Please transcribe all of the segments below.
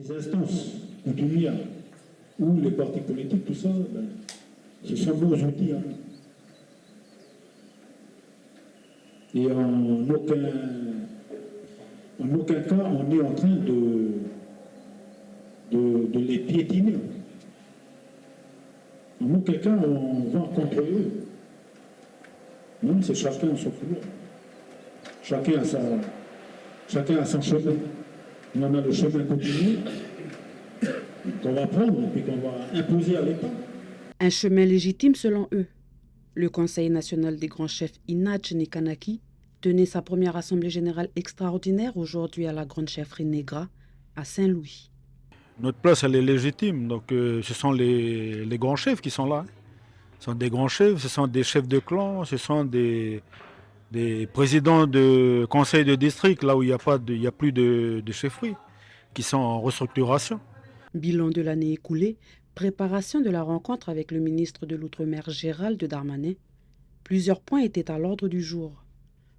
les instances coutumières ou les partis politiques, tout ça, ce sont nos outils. Hein. Et en aucun cas, on est en train de les piétiner. En aucun cas, on va contre eux. Non, c'est chacun son couloir. Chacun a son chemin. On en a le chemin continu qu'on va prendre et puis qu'on va imposer à l'État. Un chemin légitime selon eux. Le Conseil national des grands chefs Inatch Nekanaki tenait sa première assemblée générale extraordinaire aujourd'hui à la grande chefferie Negra à Saint-Louis. Notre place, elle est légitime. Donc, ce sont les grands chefs qui sont là. Ce sont des grands chefs, ce sont des chefs de clan, ce sont des présidents de conseils de district, là où il n'y a plus de chefferie, qui sont en restructuration. Bilan de l'année écoulée, préparation de la rencontre avec le ministre de l'Outre-mer Gérald Darmanin. Plusieurs points étaient à l'ordre du jour.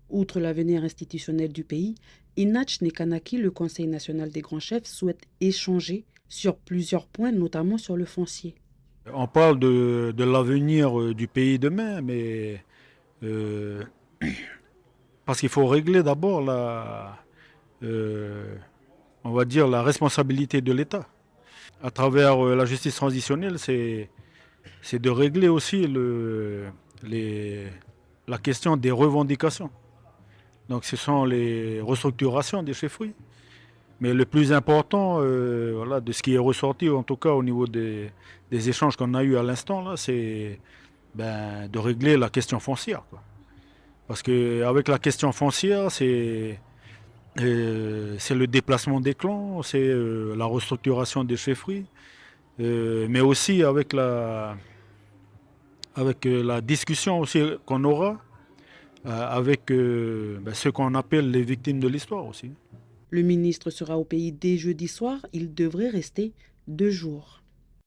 Outre l'avenir institutionnel du pays, Inatch Nekanaki, le Conseil national des grands chefs, souhaite échanger sur plusieurs points, notamment sur le foncier. On parle de l'avenir du pays demain, mais parce qu'il faut régler d'abord on va dire la responsabilité de l'État. À travers la justice transitionnelle, c'est de régler aussi la question des revendications. Donc ce sont les restructurations des chefferies. Mais le plus important, voilà, de ce qui est ressorti, en tout cas au niveau des échanges qu'on a eus à l'instant, là, c'est de régler la question foncière, quoi. Parce qu'avec la question foncière, c'est le déplacement des clans, c'est la restructuration des chefferies, mais aussi avec la discussion aussi qu'on aura avec ceux qu'on appelle les victimes de l'histoire aussi. Le ministre sera au pays dès jeudi soir. Il devrait rester 2 jours.